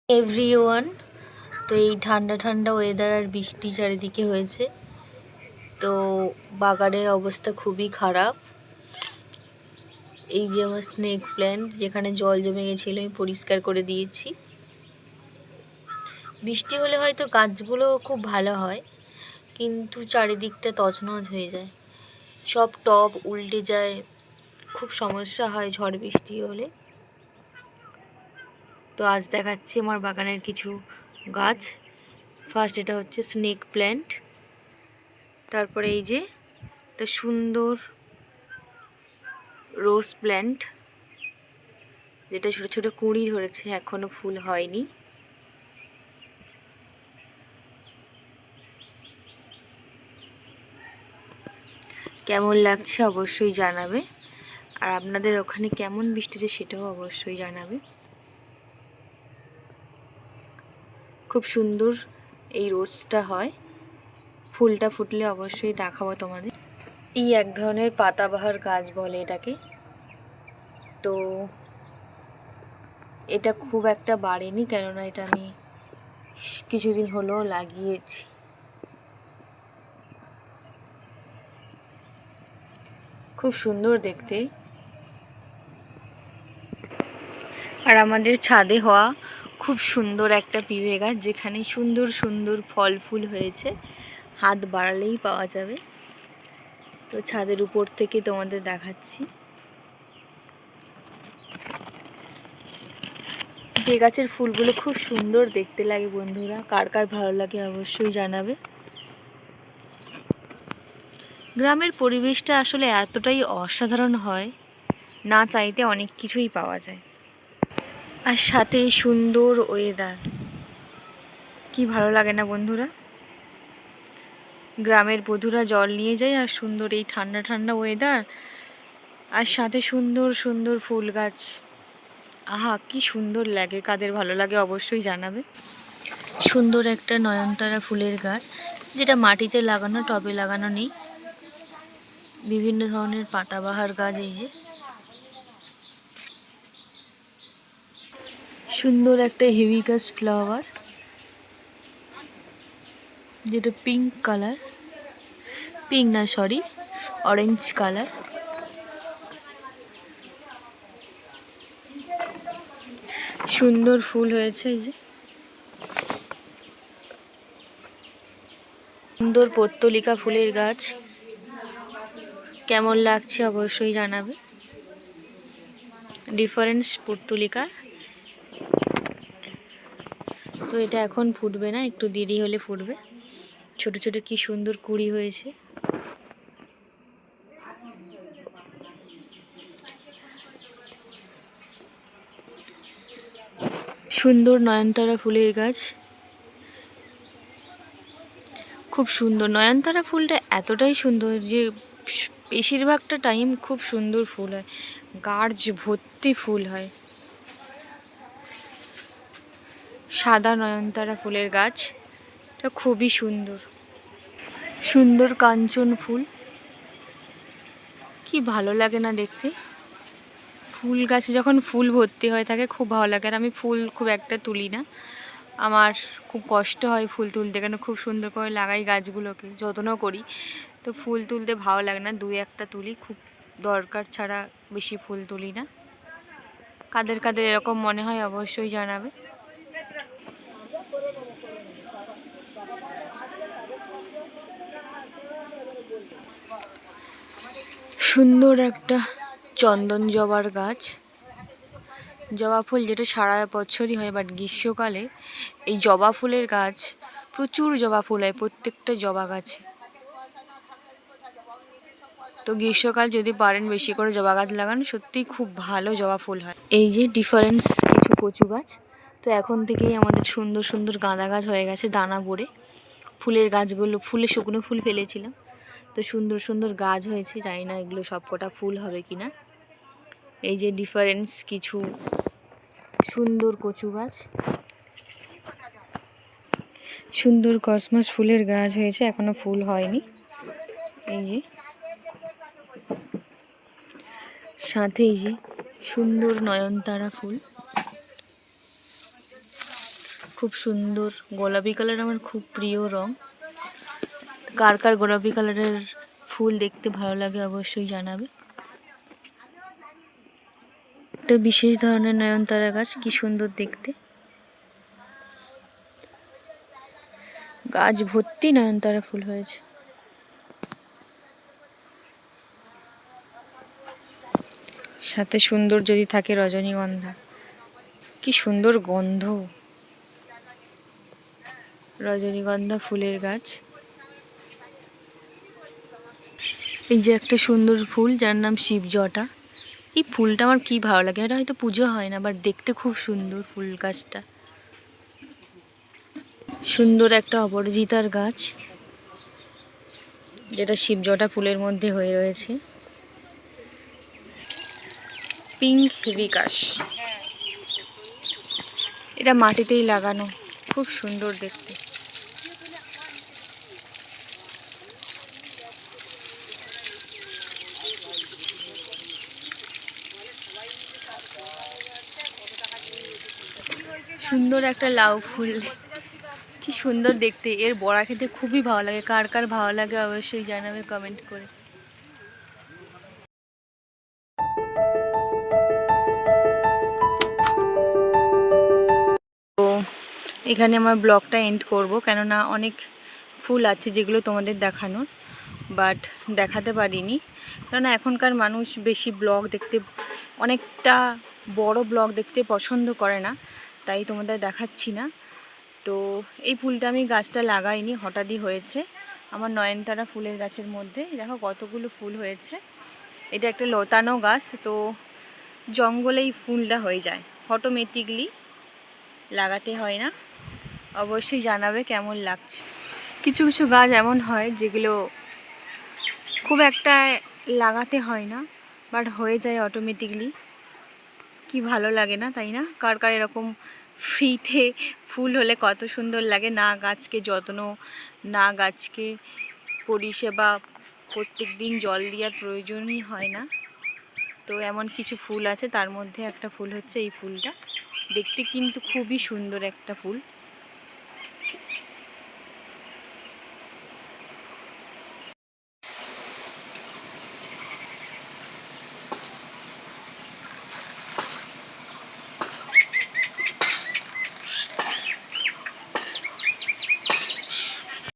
Everyone. তো এই ঠান্ডা ঠান্ডা ওয়েদার আর বৃষ্টি চারিদিকে হয়েছে, তো বাগানের অবস্থা খুবই খারাপ। এই যে আমার স্নেক প্ল্যান্ট, যেখানে জল জমে গেছিলো আমি পরিষ্কার করে দিয়েছি। বৃষ্টি হলে হয়তো গাছগুলো খুব ভালো হয়, কিন্তু চারিদিকটা তছনছ হয়ে যায়, সব টব উল্টে যায়, খুব সমস্যা হয় ঝড় বৃষ্টি হলে। তো আজ দেখাচ্ছি আমার বাগানের কিছু গাছ। ফার্স্ট এটা হচ্ছে স্নেক প্ল্যান্ট, তারপরে এই যে একটা সুন্দর রোজ প্ল্যান্ট, যেটা ছোট ছোট কুঁড়ি ধরেছে, এখনো ফুল হয়নি। কেমন লাগছে অবশ্যই জানাবে, আর আপনাদের ওখানে কেমন বৃষ্টি হচ্ছে সেটাও অবশ্যই জানাবে। খুব সুন্দর এই রোজটা হয়, ফুলটা ফুটলে অবশ্যই দেখাবো তোমাদের। এই এক ধরনের পাতাবাহার গাছ বলে এটাকে। তো এটা খুব একটা বাড়েনি, কেননা এটা আমি কিছুদিন হলো লাগিয়েছি। খুব সুন্দর দেখতে। আর আমাদের ছাদে হওয়া খুব সুন্দর একটা পিঁপে গাছ, যেখানে সুন্দর সুন্দর ফল ফুল হয়েছে, হাত বাড়ালেই পাওয়া যাবে। তো ছাদের উপর থেকে তোমাদের দেখাচ্ছি। পিঁপে গাছের ফুলগুলো খুব সুন্দর দেখতে লাগে বন্ধুরা, কার কার ভালো লাগে অবশ্যই জানাবে। গ্রামের পরিবেশটা আসলে এতটাই অসাধারণ হয়, না চাইতে অনেক কিছুই পাওয়া যায়। আর সাথে সুন্দর ওয়েদার, কি ভালো লাগে না বন্ধুরা। গ্রামের বধূরা জল নিয়ে যায়, আর সুন্দর এই ঠান্ডা ঠান্ডা ওয়েদার, আর সাথে সুন্দর সুন্দর ফুল গাছ। আহা, কি সুন্দর লাগে, কাদের ভালো লাগে অবশ্যই জানাবে। সুন্দর একটা নয়নতারা ফুলের গাছ, যেটা মাটিতে লাগানো, টবে লাগানো নেই। বিভিন্ন ধরনের পাতাবাহার গাছ। এই যে সুন্দর একটা হিবিস্কাস ফ্লাওয়ার, যেটা পিঙ্ক কালার, পিঙ্ক না সরি অরেঞ্জ কালার। সুন্দর ফুল হয়েছে। এই যে সুন্দর পর্তুলিকা ফুলের গাছ, কেমন লাগছে অবশ্যই জানাবে। Difference portulaca. তো এটা এখন ফুটবে না, একটু দেরি হলে ফুটবে। ছোট ছোট কি সুন্দর কুঁড়ি হয়েছে। সুন্দর নয়নতারা ফুলের গাছ, খুব সুন্দর। নয়নতারা ফুলটা এতটাই সুন্দর যে বেশিরভাগটা টাইম খুব সুন্দর ফুল হয়, গাছ ভর্তি ফুল হয়। সাদা নয়নতারা ফুলের গাছ, এটা খুবই সুন্দর। সুন্দর কাঞ্চন ফুল, কি ভালো লাগে না দেখতে। ফুল গাছে যখন ফুল ভর্তি হয়ে থাকে খুব ভালো লাগে। আর আমি ফুল খুব একটা তুলি না, আমার খুব কষ্ট হয় ফুল তুলতে, কেন খুব সুন্দর করে লাগাই গাছগুলোকে, যত্ন করি। তো ফুল তুলতে ভালো লাগে না, দুই একটা তুলি, খুব দরকার ছাড়া বেশি ফুল তুলি না। কাদের কাদের এরকম মনে হয় অবশ্যই জানাবে। সুন্দর একটা চন্দন জবার গাছ, জবা ফুল যেটা সারা বছরই হয়, বাট গ্রীষ্মকালে এই জবা ফুলের গাছ প্রচুর জবা ফুল হয় প্রত্যেকটা জবা গাছে। তো গ্রীষ্মকাল যদি পারেন বেশি করে জবা গাছ লাগান, সত্যিই খুব ভালো জবা ফুল হয়। এই যে ডিফারেন্স কিছু কচু গাছ, তো এখন থেকেই আমাদের সুন্দর সুন্দর গাঁদা গাছ হয়ে গেছে দানা পড়ে। ফুলের গাছগুলো, ফুলে শুকনো ফুল ফেলেছিলাম, তো সুন্দর সুন্দর গাছ হয়েছে, জানি না এগুলো সব কটা ফুল হবে কিনা। এই যে ডিফারেন্স কিছু সুন্দর কচু গাছ, সুন্দর কসমস ফুলের গাছ হয়েছে, এখনো ফুল হয়নি। এই যে সাথে এই যে সুন্দর নয়নতারা ফুল, খুব সুন্দর গোলাপি কালার, আমার খুব প্রিয় রং। কার কার গোলাপি কালারের ফুল দেখতে ভালো লাগে অবশ্যই জানাবে। একটা বিশেষ ধরনের নয়নতারা গাছ, কি সুন্দর দেখতে। গাছ ভর্তি নয়নতারা ফুল হয়েছে। সাথে সুন্দর যদি থাকে রজনীগন্ধা, কি সুন্দর গন্ধ। রজনীগন্ধা ফুলের গাছ। এই যে একটা সুন্দর ফুল যার নাম শিবজটা। এই ফুলটা আমার কি ভালো লাগে। এটা হয়তো পুজো হয় না, বাট দেখতে খুব সুন্দর ফুল গাছটা। সুন্দর একটা অপরাজিতার গাছ, যেটা শিবজটা ফুলের মধ্যে হয়ে রয়েছে। পিঙ্ক বিকাশ, এটা মাটিতেই লাগানো, খুব সুন্দর দেখতে। সুন্দর একটা লাউ ফুল, কি সুন্দর দেখতে। এর বড়া খেতে খুবই ভালো লাগে। কার কার ভালো লাগে অবশ্যই জানাবে কমেন্ট করে। তো এখানে আমার ব্লগটা এন্ড করব, কেননা অনেক ফুল আছে যেগুলো তোমাদের দেখানোর, বাট দেখাতে পারিনি। কেননা এখনকার মানুষ বেশি ব্লগ দেখতে, অনেকটা বড় ব্লগ দেখতে পছন্দ করে না, তাই তোমাদের দেখাচ্ছি না। তো এই ফুলটা আমি গাছটা লাগাইনি, হঠাৎই হয়েছে আমার নয়নতারা ফুলের গাছের মধ্যে। দেখো কতগুলো ফুল হয়েছে। এটা একটা লতানো গাছ, তো জঙ্গলেই ফুলটা হয়ে যায়, অটোমেটিকলি লাগাতে হয় না। অবশ্যই জানাবে কেমন লাগছে। কিছু কিছু গাছ এমন হয় যেগুলো খুব একটা লাগাতে হয় না, বাট হয়ে যায় অটোমেটিকলি। কি ভালো লাগে না, তাই না? কার কার এরকম ফ্রিতে ফুল হলে কত সুন্দর লাগে। না গাছকে যত্ন, না গাছকে পরিষেবা, প্রত্যেক দিন জল দেওয়ার প্রয়োজনই হয় না। তো এমন কিছু ফুল আছে, তার মধ্যে একটা ফুল হচ্ছে এই ফুলটা। দেখতে কিন্তু খুবই সুন্দর একটা ফুল।